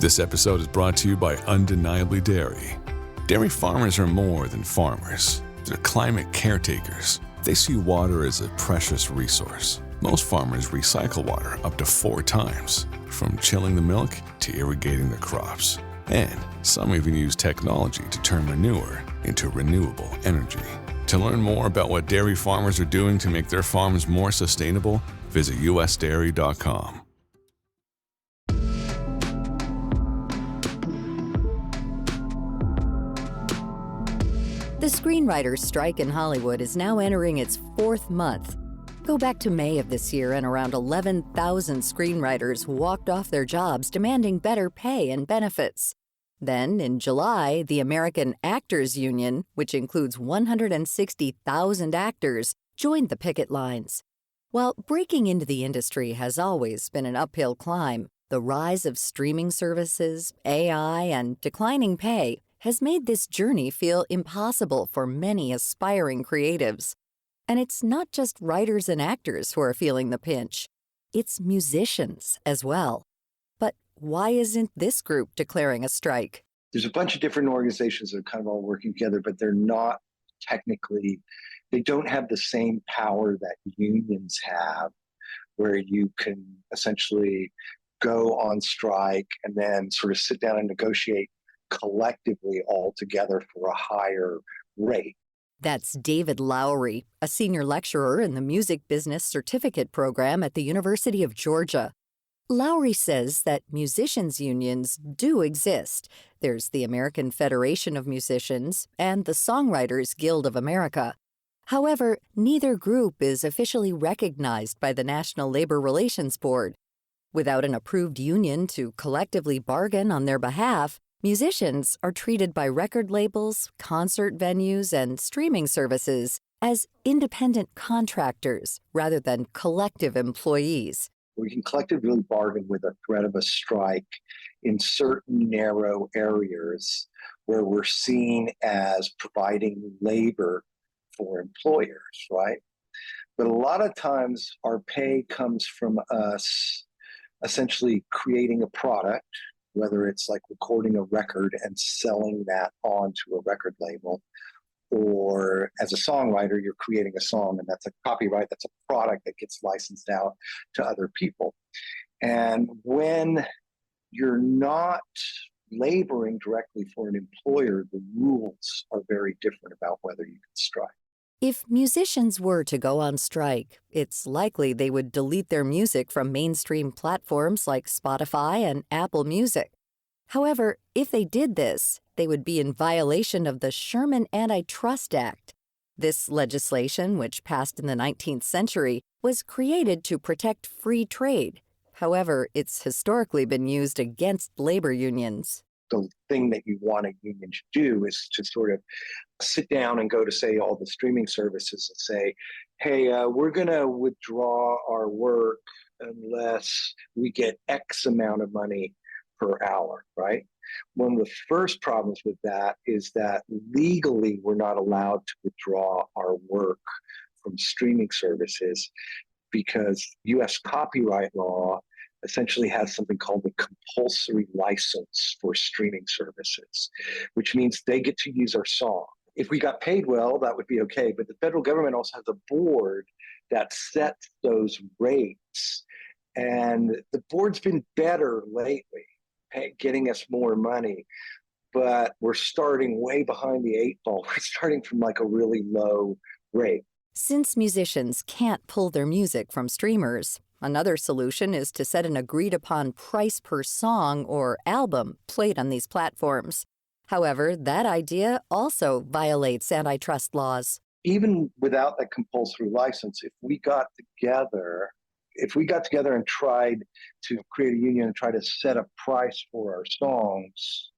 This episode is brought to you by Undeniably Dairy. Dairy farmers are more than farmers. They're climate caretakers. They see water as a precious resource. Most farmers recycle water up to 4 times, from chilling the milk to irrigating their crops. And some even use technology to turn manure into renewable energy. To learn more about what dairy farmers are doing to make their farms more sustainable, visit usdairy.com. The screenwriters' strike in Hollywood is now entering its 4th month. Go back to May of this year and around 11,000 screenwriters walked off their jobs demanding better pay and benefits. Then, in July, the American Actors Union, which includes 160,000 actors, joined the picket lines. While breaking into the industry has always been an uphill climb, the rise of streaming services, AI, and declining pay has made this journey feel impossible for many aspiring creatives. And it's not just writers and actors who are feeling the pinch. It's musicians as well. But why isn't this group declaring a strike? There's a bunch of different organizations that are kind of all working together, but they're not technically, they don't have the same power that unions have, where you can essentially go on strike and then sort of sit down and negotiate collectively all together for a higher rate. That's David Lowry, a senior lecturer in the Music Business Certificate Program at the University of Georgia. Lowry says that musicians' unions do exist. There's the American Federation of Musicians and the Songwriters Guild of America. However, neither group is officially recognized by the National Labor Relations Board. Without an approved union to collectively bargain on their behalf, musicians are treated by record labels, concert venues, and streaming services as independent contractors rather than collective employees. We can collectively bargain with a threat of a strike in certain narrow areas where we're seen as providing labor for employers, right? But a lot of times our pay comes from us essentially creating a product, whether it's like recording a record and selling that onto a record label, or as a songwriter, you're creating a song and that's a copyright, that's a product that gets licensed out to other people. And when you're not laboring directly for an employer, the rules are very different about whether you can strike. If musicians were to go on strike, it's likely they would delete their music from mainstream platforms like Spotify and Apple Music. However, if they did this, they would be in violation of the Sherman Antitrust Act. This legislation, which passed in the 19th century, was created to protect free trade. However, it's historically been used against labor unions. The thing that you want a union to do is to sort of sit down and go to, say, all the streaming services and say, hey, we're going to withdraw our work unless we get X amount of money per hour, right? One of the first problems with that is that legally we're not allowed to withdraw our work from streaming services because U.S. copyright law essentially has something called the compulsory license for streaming services, which means they get to use our song. If we got paid well, that would be okay, but the federal government also has a board that sets those rates, and the board's been better lately, getting us more money, but we're starting way behind the 8 ball. We're starting from like a really low rate. Since musicians can't pull their music from streamers, another solution is to set an agreed-upon price per song or album played on these platforms. However, that idea also violates antitrust laws. Even without that compulsory license, if we got together and tried to create a union and try to set a price for our songs,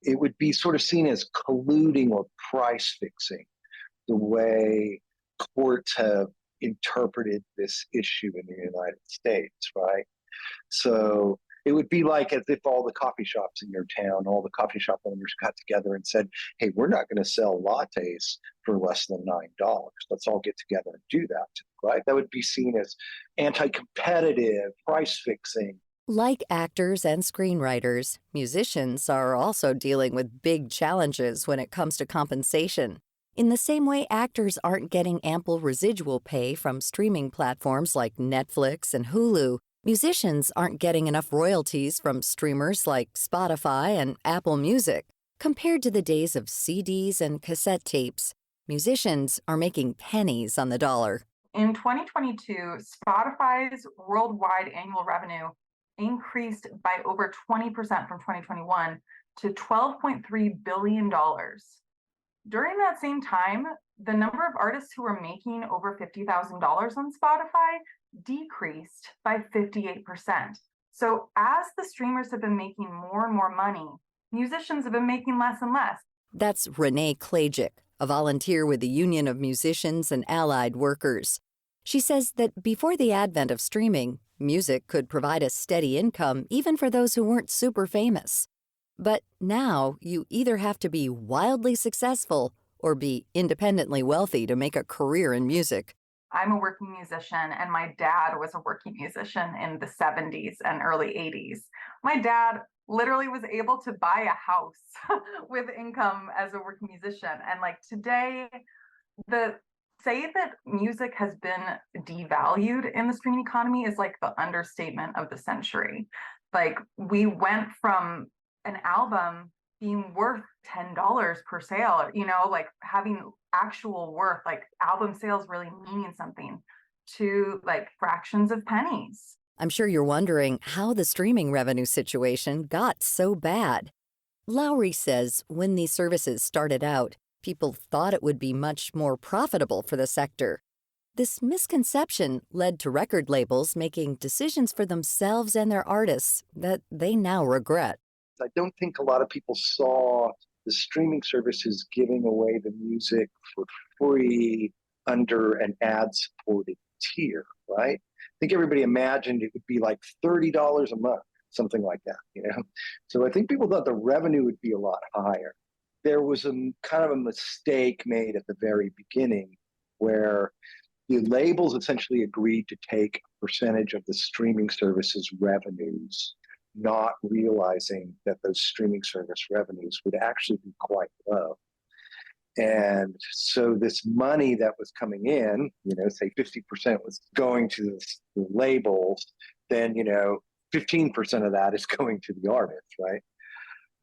it would be sort of seen as colluding or price fixing, the way courts have interpreted this issue in the United States, right? So it would be like as if all the coffee shops in your town, all the coffee shop owners got together and said, hey, we're not going to sell lattes for less than $9. Let's all get together and do that, right? That would be seen as anti-competitive, price fixing. Like actors and screenwriters, musicians are also dealing with big challenges when it comes to compensation. In the same way actors aren't getting ample residual pay from streaming platforms like Netflix and Hulu, musicians aren't getting enough royalties from streamers like Spotify and Apple Music. Compared to the days of CDs and cassette tapes, musicians are making pennies on the dollar. In 2022, Spotify's worldwide annual revenue increased by over 20% from 2021 to $12.3 billion. During that same time, the number of artists who were making over $50,000 on Spotify decreased by 58%. So as the streamers have been making more and more money, musicians have been making less and less. That's Renee Klajic, a volunteer with the Union of Musicians and Allied Workers. She says that before the advent of streaming, music could provide a steady income even for those who weren't super famous. But now you either have to be wildly successful or be independently wealthy to make a career in music. I'm a working musician, and my dad was a working musician in the 70s and early 80s. My dad literally was able to buy a house with income as a working musician. And like today, say that music has been devalued in the streaming economy is like the understatement of the century. Like we went from an album being worth $10 per sale, like having actual worth, like album sales really meaning something, to like fractions of pennies. I'm sure you're wondering how the streaming revenue situation got so bad. Lowry says when these services started out, people thought it would be much more profitable for the sector. This misconception led to record labels making decisions for themselves and their artists that they now regret. I don't think a lot of people saw the streaming services giving away the music for free under an ad-supported tier, right? I think everybody imagined it would be like $30 a month, something like that, So I think people thought the revenue would be a lot higher. There was a kind of a mistake made at the very beginning where the labels essentially agreed to take a percentage of the streaming services revenues, not realizing that those streaming service revenues would actually be quite low. And so this money that was coming in, say 50% was going to the labels, then, 15% of that is going to the artist, right?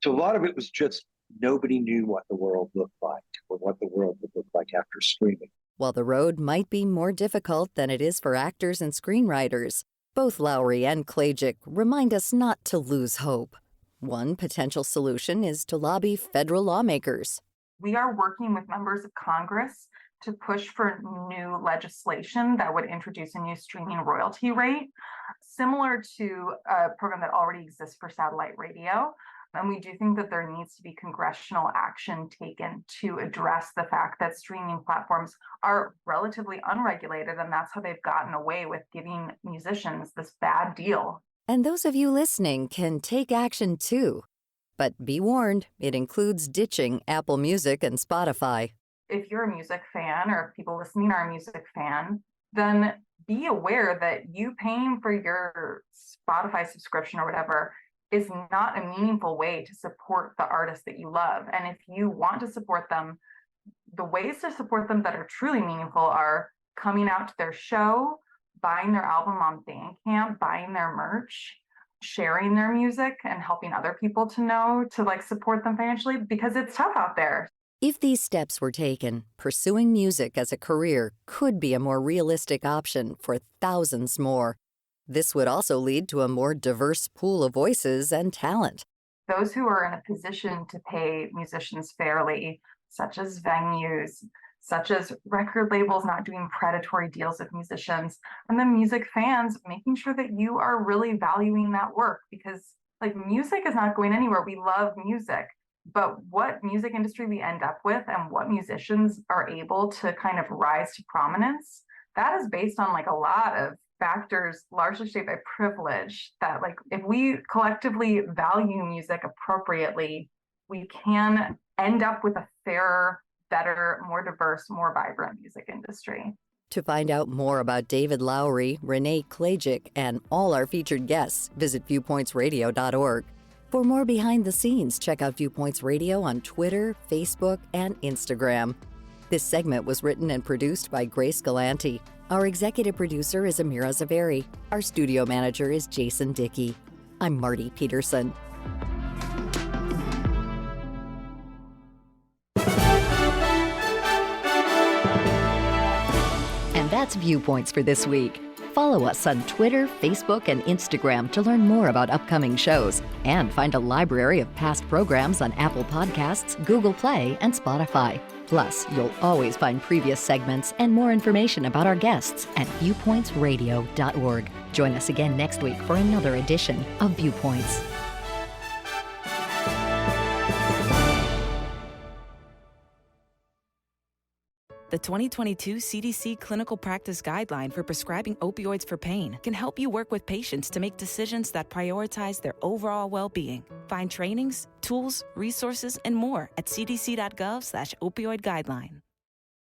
So a lot of it was just nobody knew what the world looked like or what the world would look like after streaming. While the road might be more difficult than it is for actors and screenwriters, both Lowry and Klajic remind us not to lose hope. One potential solution is to lobby federal lawmakers. We are working with members of Congress to push for new legislation that would introduce a new streaming royalty rate, similar to a program that already exists for satellite radio. And we do think that there needs to be congressional action taken to address the fact that streaming platforms are relatively unregulated, and that's how they've gotten away with giving musicians this bad deal. And those of you listening can take action too. But be warned, it includes ditching Apple Music and Spotify. If you're a music fan, or if people listening are a music fan, then be aware that you paying for your Spotify subscription or whatever is not a meaningful way to support the artists that you love. And if you want to support them, the ways to support them that are truly meaningful are coming out to their show, buying their album on Bandcamp, buying their merch, sharing their music, and helping other people to know to like support them financially, because it's tough out there. If these steps were taken, pursuing music as a career could be a more realistic option for thousands more. This would also lead to a more diverse pool of voices and talent. Those who are in a position to pay musicians fairly, such as venues, such as record labels not doing predatory deals with musicians, and then music fans making sure that you are really valuing that work, because like music is not going anywhere. We love music, but what music industry we end up with and what musicians are able to kind of rise to prominence, that is based on like a lot of factors largely shaped by privilege, that like if we collectively value music appropriately, we can end up with a fairer, better, more diverse, more vibrant music industry. To find out more about David Lowery, Renee Klajic, and all our featured guests, visit viewpointsradio.org. For more behind the scenes, check out Viewpoints Radio on Twitter, Facebook, and Instagram. This segment was written and produced by Grace Galanti. Our executive producer is Amira Zaveri. Our studio manager is Jason Dickey. I'm Marty Peterson. And that's Viewpoints for this week. Follow us on Twitter, Facebook, and Instagram to learn more about upcoming shows and find a library of past programs on Apple Podcasts, Google Play, and Spotify. Plus, you'll always find previous segments and more information about our guests at viewpointsradio.org. Join us again next week for another edition of Viewpoints. The 2022 CDC Clinical Practice Guideline for Prescribing Opioids for Pain can help you work with patients to make decisions that prioritize their overall well-being. Find trainings, tools, resources, and more at cdc.gov/opioid guideline.